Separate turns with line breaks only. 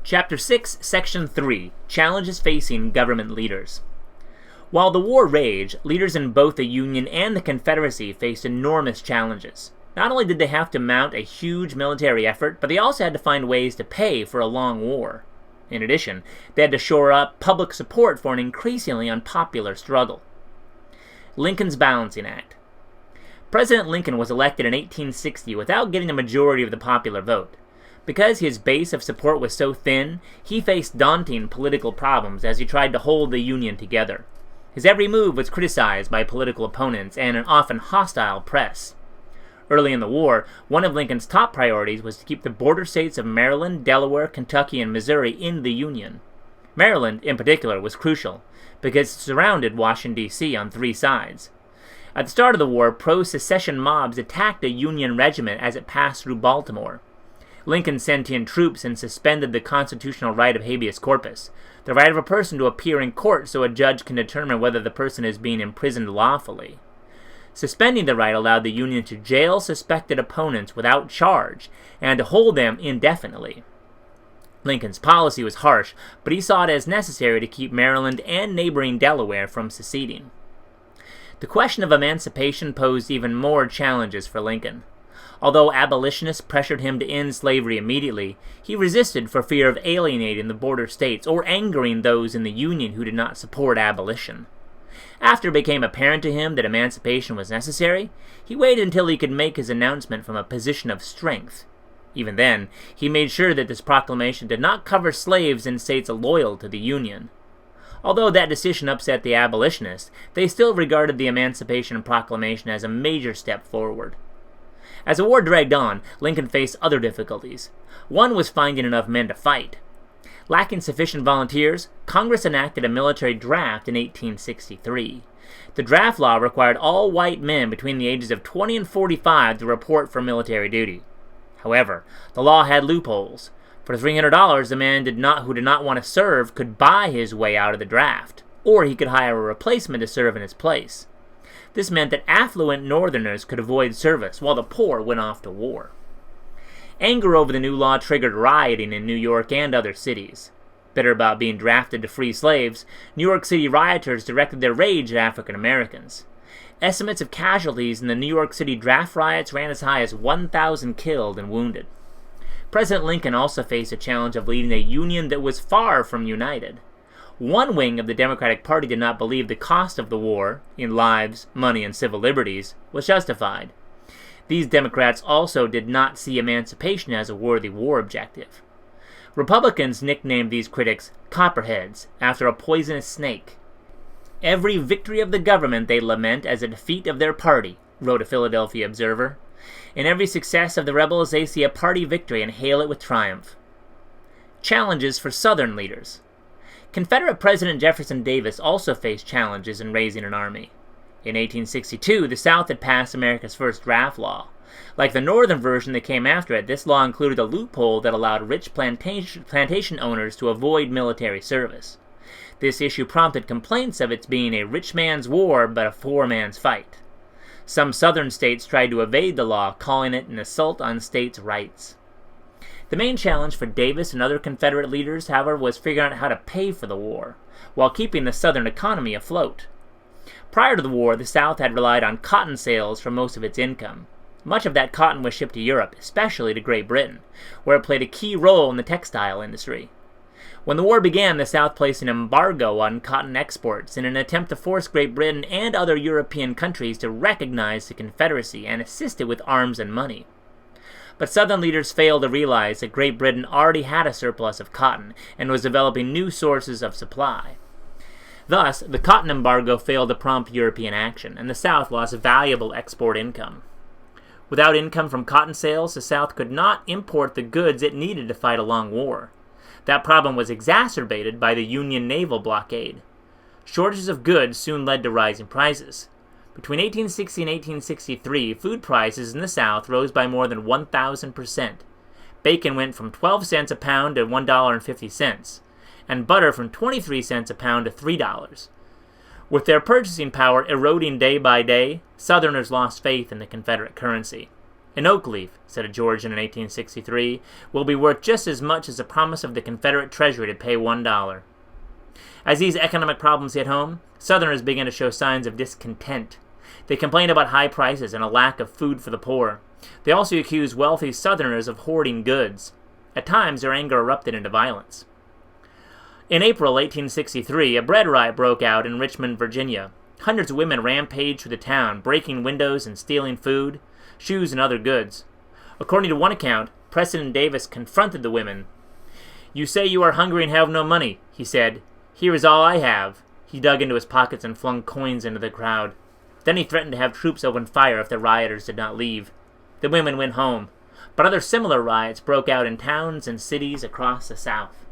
Chapter 6, Section 3, Challenges Facing Government Leaders. While the war raged, leaders in both the Union and the Confederacy faced enormous challenges. Not only did they have to mount a huge military effort, but they also had to find ways to pay for a long war. In addition, they had to shore up public support for an increasingly unpopular struggle. Lincoln's Balancing Act. President Lincoln was elected in 1860 without getting a majority of the popular vote. Because his base of support was so thin, he faced daunting political problems as he tried to hold the Union together. His every move was criticized by political opponents and an often hostile press. Early in the war, one of Lincoln's top priorities was to keep the border states of Maryland, Delaware, Kentucky, and Missouri in the Union. Maryland, in particular, was crucial, because it surrounded Washington, D.C. on three sides. At the start of the war, pro-secession mobs attacked a Union regiment as it passed through Baltimore. Lincoln sent in troops and suspended the constitutional right of habeas corpus, the right of a person to appear in court so a judge can determine whether the person is being imprisoned lawfully. Suspending the right allowed the Union to jail suspected opponents without charge and to hold them indefinitely. Lincoln's policy was harsh, but he saw it as necessary to keep Maryland and neighboring Delaware from seceding. The question of emancipation posed even more challenges for Lincoln. Although abolitionists pressured him to end slavery immediately, he resisted for fear of alienating the border states or angering those in the Union who did not support abolition. After it became apparent to him that emancipation was necessary, he waited until he could make his announcement from a position of strength. Even then, he made sure that this proclamation did not cover slaves in states loyal to the Union. Although that decision upset the abolitionists, they still regarded the Emancipation Proclamation as a major step forward. As the war dragged on, Lincoln faced other difficulties. One was finding enough men to fight. Lacking sufficient volunteers, Congress enacted a military draft in 1863. The draft law required all white men between the ages of 20 and 45 to report for military duty. However, the law had loopholes. For $300, the man who did not want to serve could buy his way out of the draft, or he could hire a replacement to serve in his place. This meant that affluent Northerners could avoid service, while the poor went off to war. Anger over the new law triggered rioting in New York and other cities. Bitter about being drafted to free slaves, New York City rioters directed their rage at African Americans. Estimates of casualties in the New York City draft riots ran as high as 1,000 killed and wounded. President Lincoln also faced a challenge of leading a Union that was far from united. One wing of the Democratic Party did not believe the cost of the war, in lives, money, and civil liberties, was justified. These Democrats also did not see emancipation as a worthy war objective. Republicans nicknamed these critics Copperheads, after a poisonous snake. "Every victory of the government they lament as a defeat of their party," wrote a Philadelphia Observer. "In every success of the rebels they see a party victory and hail it with triumph." Challenges for Southern leaders. Confederate President Jefferson Davis also faced challenges in raising an army. In 1862, the South had passed America's first draft law. Like the Northern version that came after it, this law included a loophole that allowed rich plantation owners to avoid military service. This issue prompted complaints of its being a rich man's war but a poor man's fight. Some Southern states tried to evade the law, calling it an assault on states' rights. The main challenge for Davis and other Confederate leaders, however, was figuring out how to pay for the war, while keeping the Southern economy afloat. Prior to the war, the South had relied on cotton sales for most of its income. Much of that cotton was shipped to Europe, especially to Great Britain, where it played a key role in the textile industry. When the war began, the South placed an embargo on cotton exports in an attempt to force Great Britain and other European countries to recognize the Confederacy and assist it with arms and money. But Southern leaders failed to realize that Great Britain already had a surplus of cotton and was developing new sources of supply. Thus, the cotton embargo failed to prompt European action, and the South lost valuable export income. Without income from cotton sales, the South could not import the goods it needed to fight a long war. That problem was exacerbated by the Union naval blockade. Shortages of goods soon led to rising prices. Between 1860 and 1863, food prices in the South rose by more than 1,000%. Bacon went from 12 cents a pound to $1.50, and butter from 23 cents a pound to $3. With their purchasing power eroding day by day, Southerners lost faith in the Confederate currency. "An oak leaf," said a Georgian in 1863, "will be worth just as much as the promise of the Confederate Treasury to pay $1. As these economic problems hit home, Southerners began to show signs of discontent. They complained about high prices and a lack of food for the poor. They also accused wealthy Southerners of hoarding goods. At times, their anger erupted into violence. In April 1863, a bread riot broke out in Richmond, Virginia. Hundreds of women rampaged through the town, breaking windows and stealing food, shoes, and other goods. According to one account, President Davis confronted the women. "You say you are hungry and have no money," he said. "Here is all I have." He dug into his pockets and flung coins into the crowd. Then he threatened to have troops open fire if the rioters did not leave. The women went home, but other similar riots broke out in towns and cities across the South.